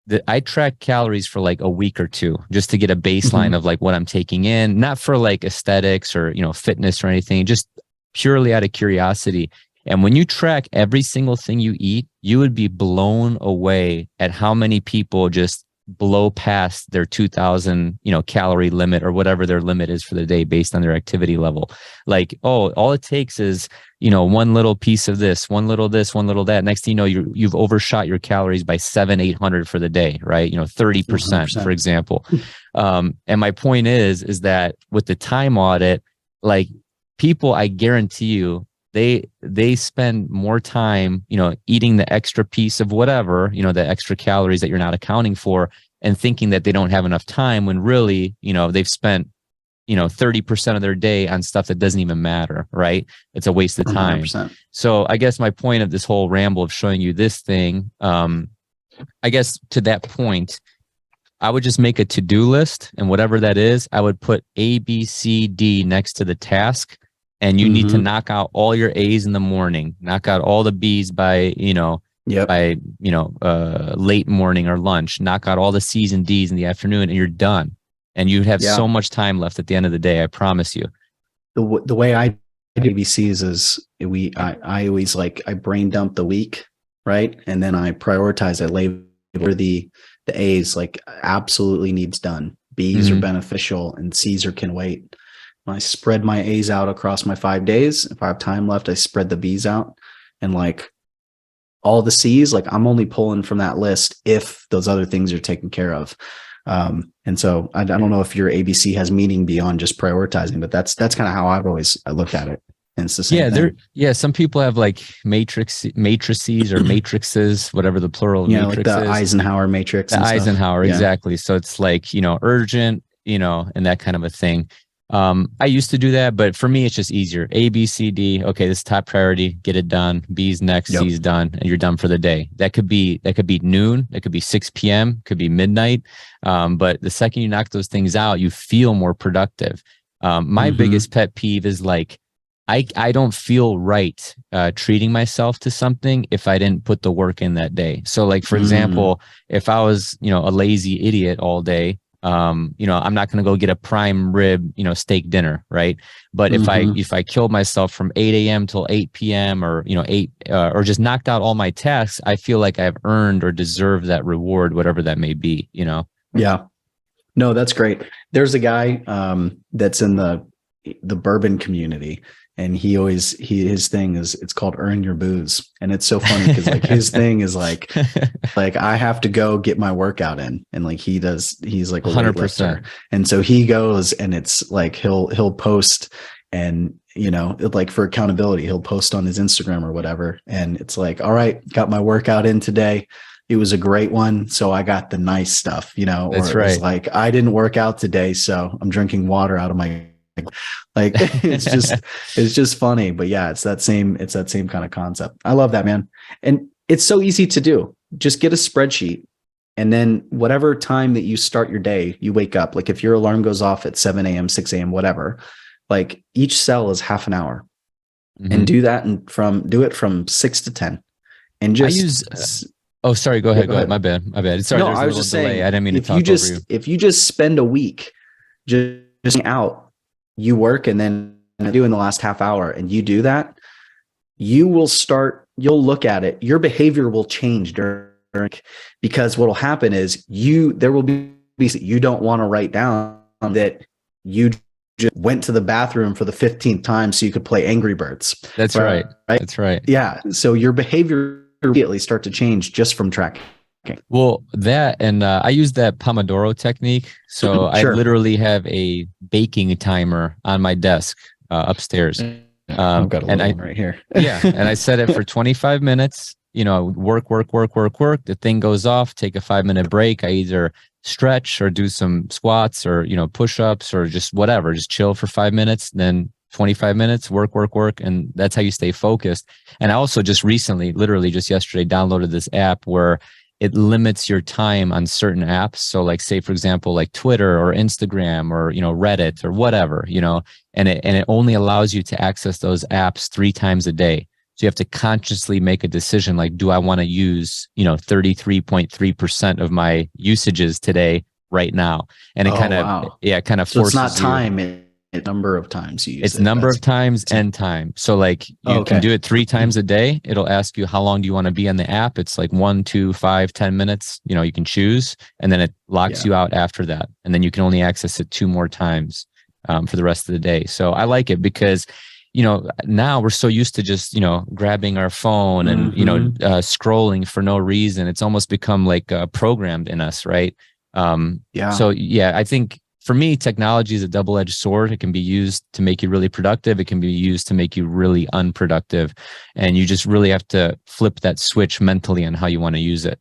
that I track calories for like a week or two just to get a baseline of like what I'm taking in, not for like aesthetics or, fitness or anything, just purely out of curiosity. And when you track every single thing you eat, you would be blown away at how many people just blow past their 2000, calorie limit or whatever their limit is for the day based on their activity level. Like, oh, all it takes is, one little piece of this, one little that. Next thing you know, you've overshot your calories by 800 for the day, right? 30%, 100%. For example. And my point is that with the time audit, like people, I guarantee you, they spend more time, eating the extra piece of whatever, the extra calories that you're not accounting for, and thinking that they don't have enough time when really, they've spent, 30% of their day on stuff that doesn't even matter, right? It's a waste of time. 100%. So I guess my point of this whole ramble of showing you this thing, I guess to that point, I would just make a to-do list, and whatever that is, I would put A, B, C, D next to the task. And you need to knock out all your A's in the morning, knock out all the B's by, late morning or lunch, knock out all the C's and D's in the afternoon, and you're done. And you have so much time left at the end of the day. I promise you.
The way I do ABCs is I always I brain dump the week, right? And then I prioritize, I label the A's like absolutely needs done. B's are beneficial and C's are can wait. I spread my A's out across my 5 days. If I have time left, I spread the B's out, and all the C's, I'm only pulling from that list if those other things are taken care of. And so I don't know if your ABC has meaning beyond just prioritizing, but that's kind of how I've always looked at it. And it's the same thing.
Some people have matrices or matrices, whatever the plural of matrix
like the
is.
Eisenhower matrix.
The Eisenhower, exactly. So it's urgent, and that kind of a thing. I used to do that, but for me, it's just easier. A, B, C, D. Okay, this is top priority. Get it done. B's next. C's done, and you're done for the day. That could be noon. That could be 6 p.m. Could be midnight. But the second you knock those things out, you feel more productive. My biggest pet peeve is I don't feel right treating myself to something if I didn't put the work in that day. So for example, if I was a lazy idiot all day, I'm not going to go get a prime rib, steak dinner. Right. But if I killed myself from 8 a.m. till 8 p.m. or, or just knocked out all my tasks, I feel like I've earned or deserved that reward, whatever that may be,
Yeah, no, that's great. There's a guy, that's in the bourbon community, and his thing is, it's called Earn Your Booze. And it's so funny because his thing is I have to go get my workout in, and he's a 100%. And so he goes, and it's he'll post, and for accountability, he'll post on his Instagram or whatever. And it's all right, got my workout in today. It was a great one. So I got the nice stuff,
That's
or
right.
it's I didn't work out today, so I'm drinking water out of my it's just funny. But yeah, it's that same kind of concept. I love that, man. And it's so easy to do. Just get a spreadsheet, and then whatever time that you start your day, you wake up, if your alarm goes off at 7 a.m., 6 a.m., whatever, each cell is half an hour, and do it from 6 to 10. And just
oh, sorry. Go ahead. My bad. Sorry.
No, I was just saying,
I didn't mean to talk over you.
If you just spend a week just out, you work, and then do in the last half hour, and you do that, you'll look at it. Your behavior will change because what will happen is there will be you don't want to write down that you just went to the bathroom for the 15th time so you could play Angry Birds.
That's right. That's right.
Yeah. So your behavior immediately start to change just from tracking.
Well, that, and I use that Pomodoro technique. So I literally have a baking timer on my desk upstairs.
I've got a little one right here.
Yeah. And I set it for 25 minutes, work. The thing goes off, take a 5-minute break. I either stretch or do some squats or, push-ups or just whatever, just chill for 5 minutes, then 25 minutes, work. And that's how you stay focused. And I also just recently, literally just yesterday, downloaded this app where it limits your time on certain apps. So like say, for example, like Twitter or Instagram or, Reddit or whatever, and it only allows you to access those apps 3 times a day. So you have to consciously make a decision like, do I want to use, 33.3% of my usages today right now? And it
Wow.
kind of
So it's
forces
not
you.
time, it's number of times you use
It's
it.
number of times and time. So like you can
Okay.
do it 3 times a day. It'll ask you how long do you want to be on the app. It's like 1, 2, 5, 10 minutes. You can choose, and then it locks
Yeah.
you out after that. And then you can only access it 2 more times for the rest of the day. So I like it because, now we're so used to just, grabbing our phone and, scrolling for no reason. It's almost become like programmed in us, right?
Yeah.
So yeah, I think for me, technology is a double-edged sword. It can be used to make you really productive. It can be used to make you really unproductive. And you just really have to flip that switch mentally on how you want to use it.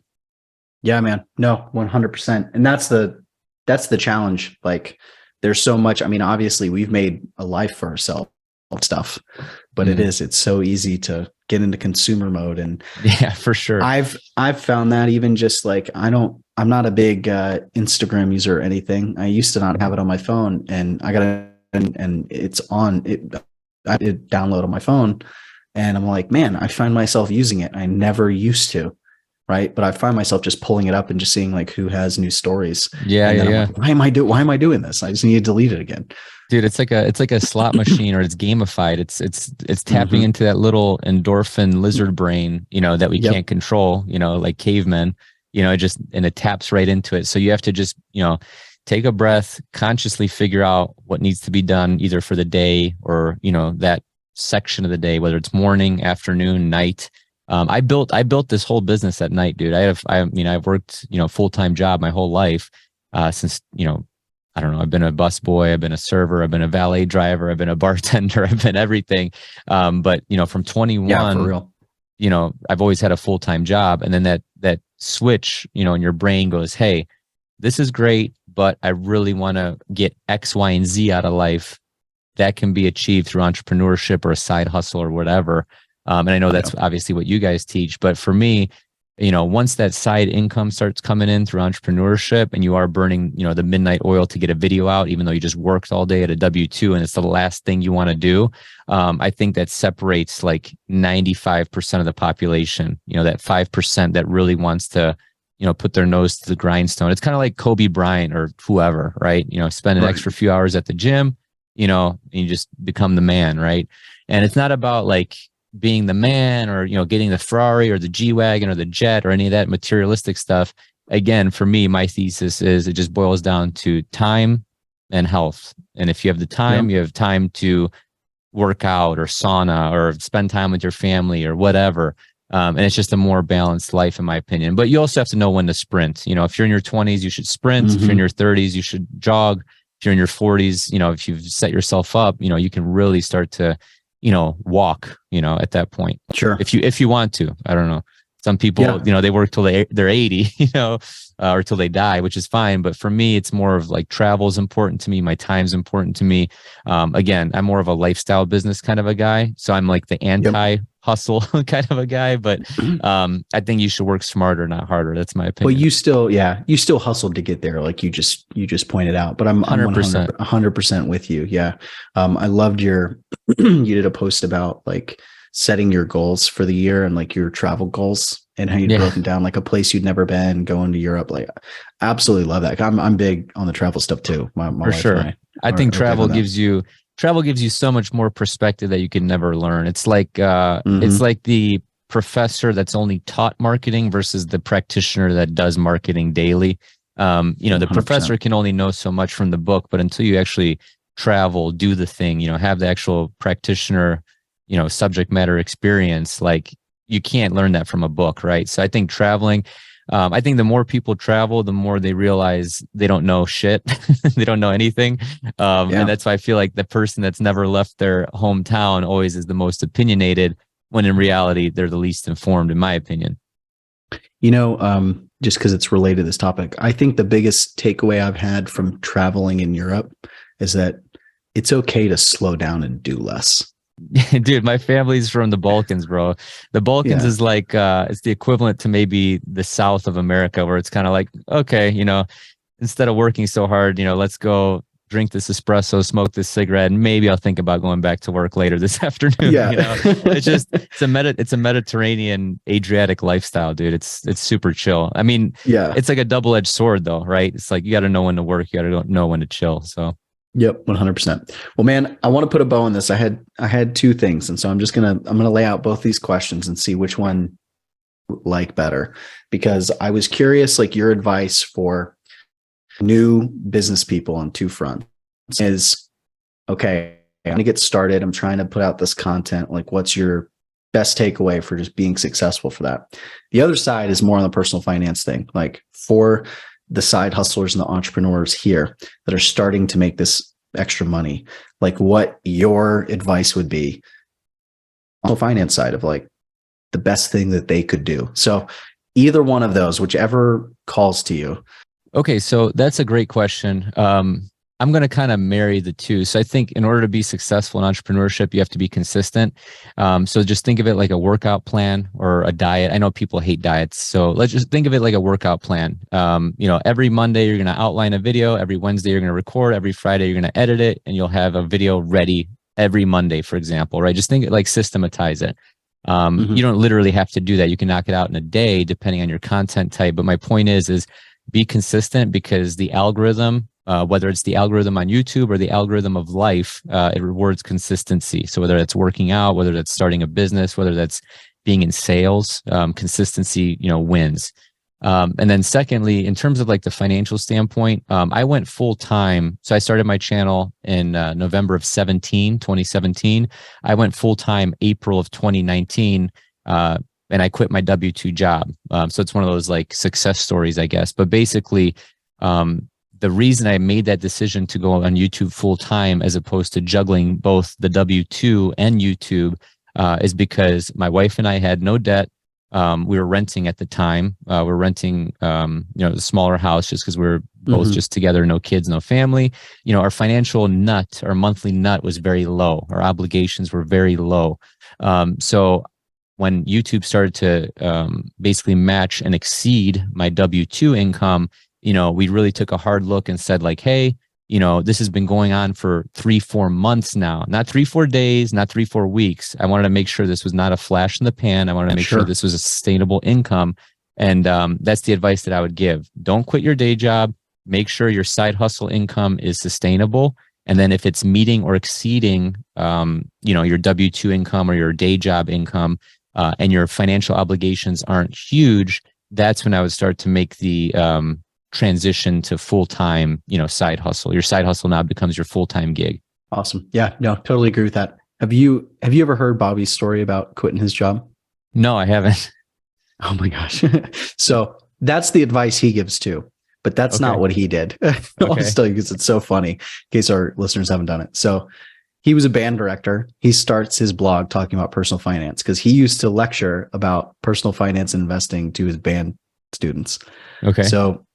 Yeah, man. No, 100%. And that's the challenge. Like there's so much, I mean, obviously we've made a life for ourselves stuff, but it's so easy to get into consumer mode. And
yeah, for sure.
I've found that even just like, I'm not a big Instagram user or anything. I used to not have it on my phone, and I got and it's on it. I did download on my phone, and I'm like, man, I find myself using it. I never used to, right? But I find myself just pulling it up and just seeing like who has new stories.
Yeah,
and then
yeah.
I'm like, why am I doing this? I just need to delete it again.
Dude, it's like a slot machine, or it's gamified. It's tapping into that little endorphin lizard brain, that we can't control, like cavemen, and it taps right into it. So you have to just, take a breath, consciously figure out what needs to be done either for the day or, that section of the day, whether it's morning, afternoon, night. I built this whole business at night, dude. I've worked, full-time job my whole life, since, I don't know, I've been a busboy, I've been a server, I've been a valet driver, I've been a bartender, I've been everything. But from 21,
for real.
I've always had a full-time job. And then that switch, in your brain goes, hey, this is great, but I really want to get X, Y, and Z out of life. That can be achieved through entrepreneurship or a side hustle or whatever. And I know that's obviously what you guys teach, but for me, once that side income starts coming in through entrepreneurship and you are burning, the midnight oil to get a video out, even though you just worked all day at a W-2 and it's the last thing you want to do. I think that separates like 95% of the population, that 5% that really wants to, put their nose to the grindstone. It's kind of like Kobe Bryant or whoever, right? Spend an extra few hours at the gym, and you just become the man, right? And it's not about like being the man or, getting the Ferrari or the G-Wagon or the jet or any of that materialistic stuff. Again, for me, my thesis is it just boils down to time and health. And if you have the time, you have time to work out or sauna or spend time with your family or whatever. And it's just a more balanced life, in my opinion. But you also have to know when to sprint. If you're in your 20s, you should sprint. If you're in your 30s, you should jog. If you're in your 40s, if you've set yourself up, you can really start to walk, at that point.
Sure.
If you want to, I don't know. Some people, they work till they're 80, or till they die, which is fine. But for me, it's more of like travel is important to me. My time's important to me. Again, I'm more of a lifestyle business kind of a guy. So I'm like the anti-hustle kind of a guy. But I think you should work smarter, not harder. That's my opinion.
Well, you still hustled to get there, like you just pointed out. But I'm 100% with you. Yeah. I loved you did a post about like setting your goals for the year and like your travel goals and how you'd broken down like a place you'd never been, going to Europe. Like, absolutely love that. I'm big on the travel stuff too. My
for sure. I think travel gives you so much more perspective that you can never learn. It's like it's like the professor that's only taught marketing versus the practitioner that does marketing daily. The 100%. Professor can only know so much from the book, but until you actually travel, do the thing, have the actual practitioner, subject matter experience, like you can't learn that from a book, right? So I think traveling, I think the more people travel, the more they realize they don't know shit. They don't know anything. And that's why I feel like the person that's never left their hometown always is the most opinionated, when in reality, they're the least informed, in my opinion.
Just because it's related to this topic, I think the biggest takeaway I've had from traveling in Europe is that it's okay to slow down and do less.
Dude, my family's from the Balkans, bro. The Balkans
Yeah.
is like it's the equivalent to maybe the south of America, where it's kind of like, okay, instead of working so hard, let's go drink this espresso, smoke this cigarette, and maybe I'll think about going back to work later this afternoon.
Yeah.
It's a Mediterranean Adriatic lifestyle, dude. It's super chill. I mean,
Yeah.
it's like a double-edged sword though, right? It's like you got to know when to work, you got to know when to chill. So
Yep, 100%. Well, man, I want to put a bow on this. I had two things, and so I'm gonna lay out both these questions and see which one like better, because I was curious, like your advice for new business people on two fronts is, okay, I'm gonna get started. I'm trying to put out this content. Like, what's your best takeaway for just being successful for that? The other side is more on the personal finance thing, like for the side hustlers and the entrepreneurs here that are starting to make this extra money, like what your advice would be on the finance side of like the best thing that they could do. So either one of those, whichever calls to you.
okay, so that's a great question. I'm going to kind of marry the two. So I think in order to be successful in entrepreneurship, you have to be consistent. So just think of it like a workout plan or a diet. I know people hate diets, so let's just think of it like a workout plan. Every Monday you're going to outline a video. Every Wednesday you're going to record. Every Friday you're going to edit it, and you'll have a video ready every Monday, for example. Right? Just think like systematize it. You don't literally have to do that. You can knock it out in a day, depending on your content type. But my point is be consistent, because the algorithm, whether it's the algorithm on YouTube or the algorithm of life, it rewards consistency. So whether that's working out, whether that's starting a business, whether that's being in sales, consistency, wins. And then secondly, in terms of like the financial standpoint, I went full time. So I started my channel in November of 2017. I went full time April of 2019. And I quit my W-2 job. So it's one of those like success stories, I guess. But basically, the reason I made that decision to go on YouTube full time as opposed to juggling both the W-2 and YouTube is because my wife and I had no debt. We were renting at the time. We're renting, a smaller house just because we were both just together, no kids, no family. Our financial nut, our monthly nut was very low. Our obligations were very low. So when YouTube started to basically match and exceed my W-2 income, we really took a hard look and said like, hey, this has been going on for 3-4 months now, not 3-4 days, not 3-4 weeks. I wanted to make sure this was not a flash in the pan. I wanted to make sure this was a sustainable income. And that's the advice that I would give. Don't quit your day job. Make sure your side hustle income is sustainable. And then if it's meeting or exceeding, your W-2 income or your day job income, and your financial obligations aren't huge, that's when I would start to make the transition to full-time, side hustle. Your side hustle now becomes your full-time gig.
Awesome. Yeah, no, totally agree with that. Have you ever heard Bobby's story about quitting his job?
No, I haven't.
Oh my gosh. So that's the advice he gives too, but that's not what he did. I'll just tell you because it's so funny in case our listeners haven't done it. So he was a band director. He starts his blog talking about personal finance because he used to lecture about personal finance and investing to his band students. Okay. So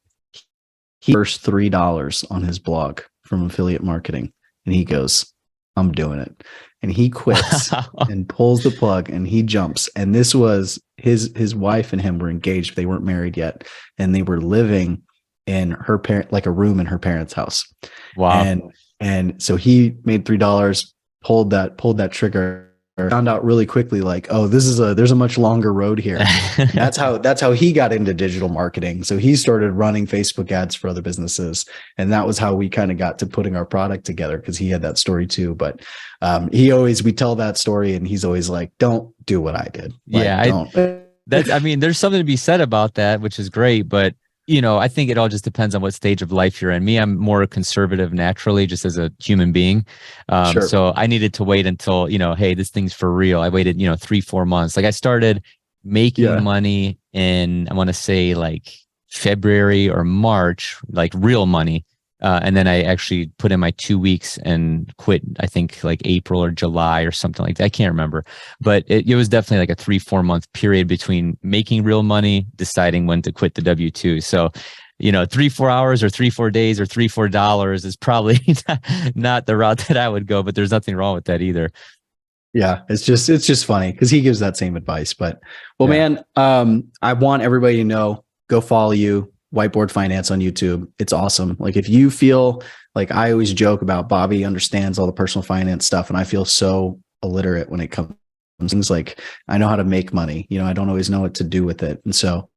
he first $3 on his blog from affiliate marketing. And he goes, I'm doing it. And he quits and pulls the plug and he jumps. And this was his wife and him were engaged. They weren't married yet. And they were living in her parent, like a room in her parents' house. Wow. And so he made $3, pulled that trigger, found out really quickly, like, oh, there's a much longer road here. That's how he got into digital marketing. So he started running Facebook ads for other businesses. And that was how we kind of got to putting our product together because he had that story too. But we tell that story and he's always like, don't do what I did.
There's something to be said about that, which is great, but I think it all just depends on what stage of life you're in. Me, I'm more conservative naturally, just as a human being. So I needed to wait until, hey, this thing's for real. I waited, 3-4 months. Like I started making money in, I want to say like February or March, like real money. And then I actually put in my 2 weeks and quit, I think like April or July or something like that. I can't remember, but it was definitely like a 3-4 month period between making real money, deciding when to quit the W-2. So, 3-4 hours or 3-4 days or $3-4 is probably not the route that I would go, but there's nothing wrong with that either.
Yeah, it's just funny because he gives that same advice. But well,
Yeah.
man, I want everybody to know, go follow you, Whiteboard Finance on YouTube. It's awesome. Like if you feel like, I always joke about Bobby understands all the personal finance stuff, and I feel so illiterate when it comes to things like, I know how to make money. I don't always know what to do with it. And so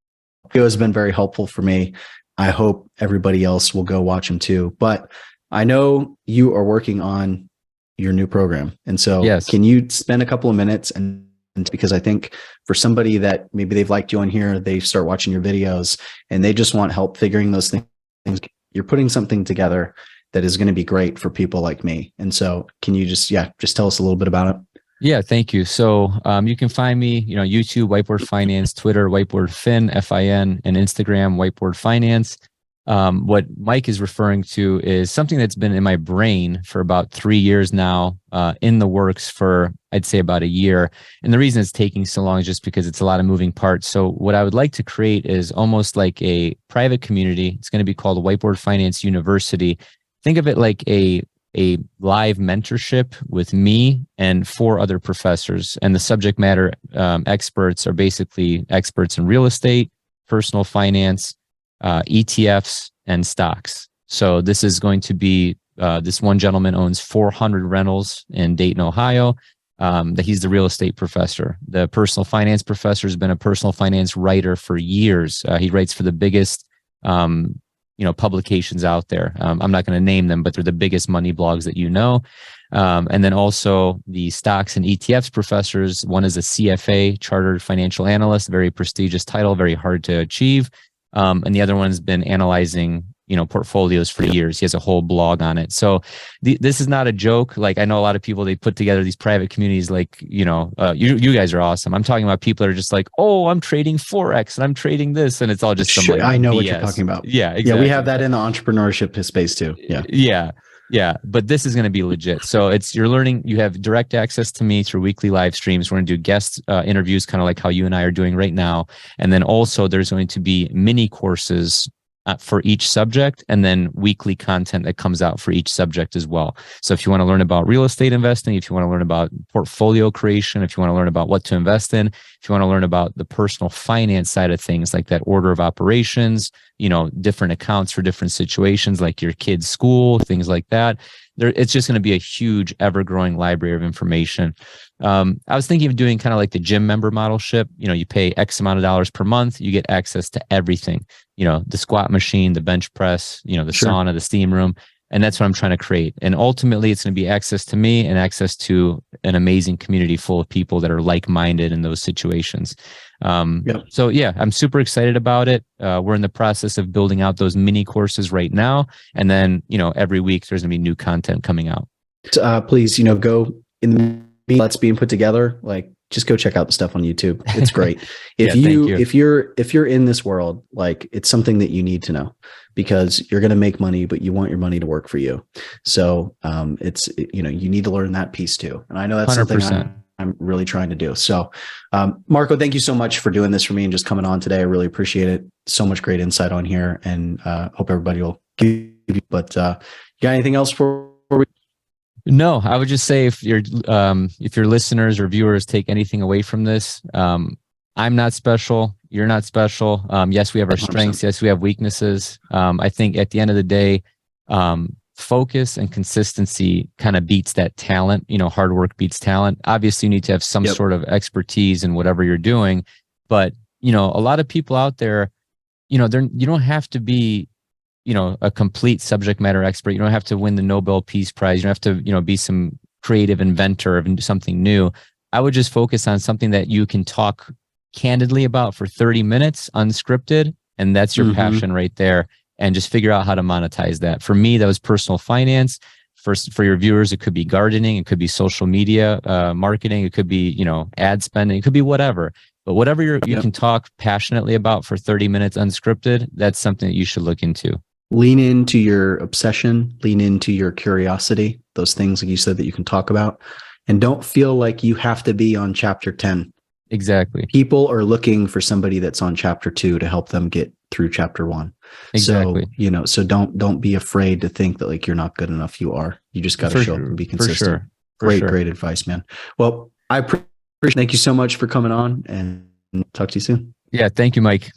it has been very helpful for me. I hope everybody else will go watch him too. But I know you are working on your new program. And so
Yes.
can you spend a couple of minutes, and because I think for somebody that maybe they've liked you on here, they start watching your videos and they just want help figuring those things, you're putting something together that is going to be great for people like me. And so can you just tell us a little bit about it?
Yeah, thank you. So you can find me, YouTube, Whiteboard Finance, Twitter, Whiteboard Fin, Fin, and Instagram, Whiteboard Finance. What Mike is referring to is something that's been in my brain for about 3 years now, in the works for, I'd say, about a year. And the reason it's taking so long is just because it's a lot of moving parts. So what I would like to create is almost like a private community. It's going to be called Whiteboard Finance University. Think of it like a live mentorship with me and 4 other professors. And the subject matter experts are basically experts in real estate, personal finance, ETFs, and stocks. So this is going to be, this one gentleman owns 400 rentals in Dayton, Ohio. That he's the real estate professor. The personal finance professor has been a personal finance writer for years. He writes for the biggest publications out there. I'm not going to name them, but they're the biggest money blogs that you know. And then also the stocks and ETFs professors. One is a CFA, Chartered Financial Analyst, very prestigious title, very hard to achieve. And the other one's been analyzing portfolios for years. He has a whole blog on it. So this is not a joke. Like, I know a lot of people, they put together these private communities, like, you guys are awesome. I'm talking about people that are just like, oh, I'm trading Forex and I'm trading this. And it's all just some like
I know
BS.
what you're talking about.
Yeah, exactly.
Yeah, we have that in the entrepreneurship space too. Yeah.
Yeah. But this is going to be legit. So you're learning, you have direct access to me through weekly live streams. We're going to do guest interviews, kind of like how you and I are doing right now. And then also there's going to be mini courses for each subject, and then weekly content that comes out for each subject as well. So if you want to learn about real estate investing, if you want to learn about portfolio creation, if you want to learn about what to invest in, if you want to learn about the personal finance side of things, like that order of operations, different accounts for different situations, like your kid's school, things like that. It's just going to be a huge, ever-growing library of information. I was thinking of doing kind of like the gym member modelship. You pay X amount of dollars per month, you get access to everything. The squat machine, the bench press, the sauna, the steam room. And that's what I'm trying to create. And ultimately, it's going to be access to me and access to an amazing community full of people that are like-minded in those situations. So yeah, I'm super excited about it. We're in the process of building out those mini courses right now. And then, every week there's gonna be new content coming out.
Please, go in the that's being put together. Like, just go check out the stuff on YouTube. It's great. If you're in this world, like, it's something that you need to know, because you're going to make money, but you want your money to work for you. So, you need to learn that piece too. And I know that's 100%. Something I'm really trying to do. So, Marko, thank you so much for doing this for me and just coming on today. I really appreciate it. So much great insight on here, and hope everybody will give you, but you got anything else for we?
No, I would just say if your listeners or viewers take anything away from this, I'm not special. You're not special. Yes, we have our 100%. Strengths. Yes, we have weaknesses. I think at the end of the day, focus and consistency kind of beats that talent. Hard work beats talent. Obviously, you need to have some sort of expertise in whatever you're doing. But, a lot of people out there, you don't have to be, a complete subject matter expert. You don't have to win the Nobel Peace Prize. You don't have to, be some creative inventor of something new. I would just focus on something that you can talk candidly about for 30 minutes, unscripted. And that's your passion right there. And just figure out how to monetize that. For me, that was personal finance. For your viewers, it could be gardening. It could be social media marketing. It could be, ad spending. It could be whatever. But whatever you can talk passionately about for 30 minutes unscripted, that's something that you should look into.
Lean into your obsession, lean into your curiosity, those things, like you said, that you can talk about, and don't feel like you have to be on chapter 10.
Exactly.
People are looking for somebody that's on chapter 2 to help them get through chapter 1.
Exactly.
So, don't be afraid to think that, like, you're not good enough. You are. You just got to show up and be consistent.
For sure.
Great advice, man. Well, I appreciate. Thank you so much for coming on, and talk to you soon.
Yeah. Thank you, Mike.